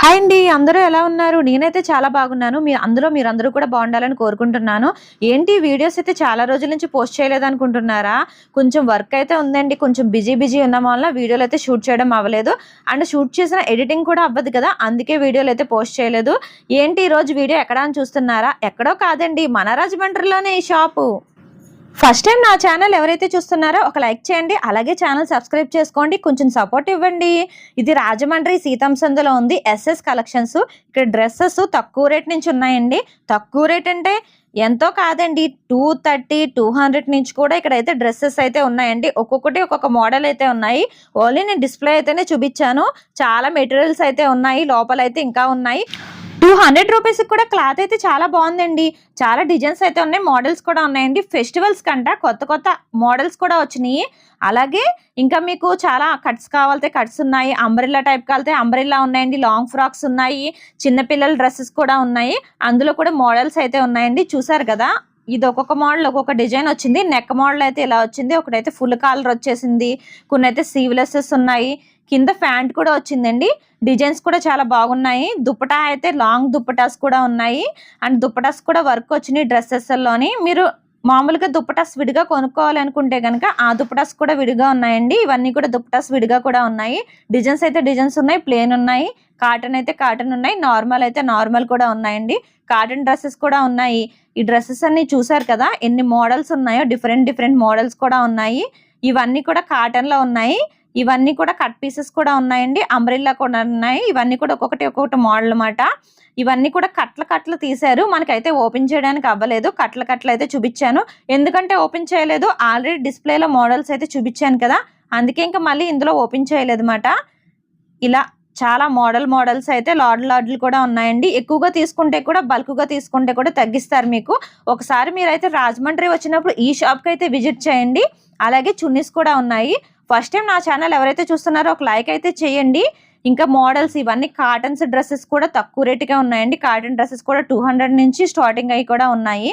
Hi అండి, అందరూ ఎలా ఉన్నారు? నేనైతే చాలా బాగున్నాను. మీరందరూ కూడా బాగుండాలని కోరుకుంటున్నాను. ఏంటి వీడియోస్ అయితే చాలా రోజుల నుంచి పోస్ట్ చేయలేదనుకుంటున్నారా? కొంచెం వర్క్ అయితే ఉందండి. కొంచెం బిజీ ఉండడం వల్ల వీడియోలు అయితే షూట్ చేయడం అవ్వలేదు. అండ్ షూట్ చేసిన ఎడిటింగ్ కూడా అవ్వదు కదా, అందుకే వీడియోలు అయితే పోస్ట్ చేయలేదు. ఏంటి ఈరోజు వీడియో ఎక్కడ అని చూస్తున్నారా? ఎక్కడో కాదండి, మన రాజమండ్రిలోనే ఈ షాపు. ఫస్ట్ టైం నా ఛానల్ ఎవరైతే చూస్తున్నారో ఒక లైక్ చేయండి, అలాగే ఛానల్ సబ్స్క్రైబ్ చేసుకోండి, కొంచెం సపోర్ట్ ఇవ్వండి. ఇది రాజమండ్రి సీతం సందులో ఉంది ఎస్ఎస్ కలెక్షన్స్. ఇక్కడ డ్రెస్సెస్ తక్కువ రేట్ నుంచి ఉన్నాయండి. తక్కువ రేట్ అంటే ఎంతో కాదండి, 230, 200 నుంచి కూడా ఇక్కడైతే డ్రెస్సెస్ అయితే ఉన్నాయండి. ఒక్కొక్కటి ఒక్కొక్క మోడల్ అయితే ఉన్నాయి. ఓన్లీ నేను డిస్ప్లే అయితేనే చూపించాను. చాలా మెటీరియల్స్ అయితే ఉన్నాయి, లోపల అయితే ఇంకా ఉన్నాయి. 200 రూపీస్ కూడా క్లాత్ అయితే చాలా బాగుందండి. చాలా డిజైన్స్ అయితే ఉన్నాయి, మోడల్స్ కూడా ఉన్నాయండి. ఫెస్టివల్స్ కంట కొత్త మోడల్స్ కూడా వచ్చినాయి. అలాగే ఇంకా మీకు చాలా కట్స్ కావాలంటే కట్స్ ఉన్నాయి, అంబ్రెల్లా టైప్ కావాలంటే అంబ్రెల్లా ఉన్నాయండి, లాంగ్ ఫ్రాక్స్ ఉన్నాయి, చిన్నపిల్లల డ్రెస్సెస్ కూడా ఉన్నాయి. అందులో కూడా మోడల్స్ అయితే ఉన్నాయండి. చూసారు కదా, ఇది ఒక్కొక్క మోడల్ ఒక్కొక్క డిజైన్ వచ్చింది. నెక్ మోడల్ అయితే ఇలా వచ్చింది, ఒకటైతే ఫుల్ కాలర్ వచ్చేసింది, కొన్ని అయితే సీవ్లెసెస్ ఉన్నాయి, కింద ప్యాంట్ కూడా వచ్చిందండి. డిజైన్స్ కూడా చాలా బాగున్నాయి. దుప్పటా అయితే లాంగ్ దుప్పటాస్ కూడా ఉన్నాయి. అండ్ దుప్పటాస్ కూడా వర్క్ వచ్చినాయి డ్రెస్సెస్లోని. మీరు మామూలుగా దుప్పటాస్ విడిగా కొనుక్కోవాలనుకుంటే కనుక ఆ దుప్పటాస్ కూడా విడిగా ఉన్నాయండి. ఇవన్నీ కూడా దుప్పటాస్ విడిగా కూడా ఉన్నాయి. డిజైన్స్ అయితే డిజైన్స్ ఉన్నాయి, ప్లేన్ ఉన్నాయి, కాటన్ అయితే కాటన్ ఉన్నాయి, నార్మల్ అయితే నార్మల్ కూడా ఉన్నాయండి. కాటన్ డ్రెస్సెస్ కూడా ఉన్నాయి. ఈ డ్రెస్సెస్ అన్ని చూసారు కదా, ఎన్ని మోడల్స్ ఉన్నాయో, డిఫరెంట్ మోడల్స్ కూడా ఉన్నాయి. ఇవన్నీ కూడా కాటన్లో ఉన్నాయి. ఇవన్నీ కూడా కట్ పీసెస్ కూడా ఉన్నాయండి, అంబ్రెల్లా కూడా ఉన్నాయి. ఇవన్నీ కూడా ఒక్కొక్కటి మోడల్ అన్నమాట. ఇవన్నీ కూడా కట్లు తీశారు. మనకైతే ఓపెన్ చేయడానికి అవ్వలేదు. కట్లు అయితే చూపించాను. ఎందుకంటే ఓపెన్ చేయలేదు, ఆల్రెడీ డిస్ప్లేలో మోడల్స్ అయితే చూపించాను కదా, అందుకే ఇంకా మళ్ళీ ఇందులో ఓపెన్ చేయలేదు అన్నమాట. ఇలా చాలా మోడల్స్ అయితే లాడ్లు కూడా ఉన్నాయండి. ఎక్కువగా తీసుకుంటే కూడా, బల్క్గా తీసుకుంటే కూడా తగ్గిస్తారు మీకు. ఒకసారి మీరైతే రాజమండ్రి వచ్చినప్పుడు ఈ షాప్కి అయితే విజిట్ చేయండి. అలాగే చున్నీస్ కూడా ఉన్నాయి. ఫస్ట్ టైం నా ఛానల్ ఎవరైతే చూస్తున్నారో ఒక లైక్ అయితే చేయండి. ఇంకా మోడల్స్ ఇవన్నీ కాటన్స్ డ్రెస్సెస్ కూడా తక్కువ రేటుగా ఉన్నాయండి. కాటన్ డ్రెస్సెస్ కూడా 200 నుంచి స్టార్టింగ్ అయ్యి కూడా ఉన్నాయి.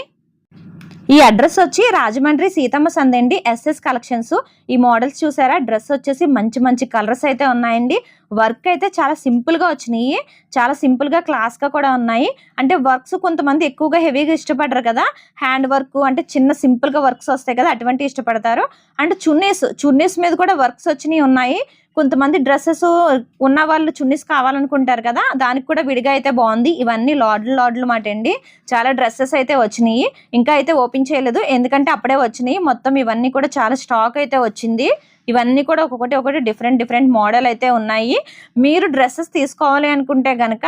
ఈ అడ్రస్ వచ్చి రాజమండ్రి సీతమ్మ సంది అండి, ఎస్ఎస్ కలెక్షన్స్. ఈ మోడల్స్ చూసారా, డ్రెస్ వచ్చేసి మంచి కలర్స్ అయితే ఉన్నాయండి. వర్క్ అయితే చాలా సింపుల్గా వచ్చినాయి, చాలా సింపుల్గా క్లాస్గా కూడా ఉన్నాయి. అంటే వర్క్స్ కొంతమంది ఎక్కువగా హెవీగా ఇష్టపడరు కదా, హ్యాండ్ వర్క్ అంటే చిన్న సింపుల్గా వర్క్స్ వస్తాయి కదా, అటువంటి ఇష్టపడతారు. అండ్ చున్నీస్ మీద కూడా వర్క్స్ వచ్చినాయి ఉన్నాయి. కొంతమంది డ్రెస్సెస్ ఉన్న వాళ్ళు చున్నీస్ కావాలనుకుంటారు కదా, దానికి కూడా విడిగా అయితే బాగుంది. ఇవన్నీ లాడ్లు మాట అండి. చాలా డ్రెస్సెస్ అయితే వచ్చినాయి. ఇంకా అయితే ఓపెన్ చేయలేదు, ఎందుకంటే అప్పుడే వచ్చినాయి. మొత్తం ఇవన్నీ కూడా చాలా స్టాక్ అయితే వచ్చింది. ఇవన్నీ కూడా ఒక్కొక్కటి డిఫరెంట్ మోడల్ అయితే ఉన్నాయి. మీరు డ్రెస్సెస్ తీసుకోవాలి అనుకుంటే కనుక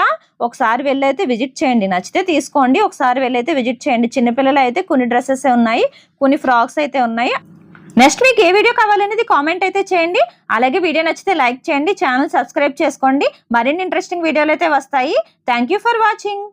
ఒకసారి వెళ్ళైతే విజిట్ చేయండి. నచ్చితే తీసుకోండి, ఒకసారి వెళ్ళైతే విజిట్ చేయండి. చిన్నపిల్లలు అయితే కొన్ని డ్రెస్సెస్ ఉన్నాయి, కొన్ని ఫ్రాక్స్ అయితే ఉన్నాయి. నెక్స్ట్ మీకు ఏ వీడియో కావాలనేది కామెంట్ అయితే చేయండి. అలాగే వీడియో నచ్చితే లైక్ చేయండి, ఛానల్ సబ్స్క్రైబ్ చేసుకోండి. మరిన్ని ఇంట్రెస్టింగ్ వీడియోలు అయితే వస్తాయి. Thank you for watching.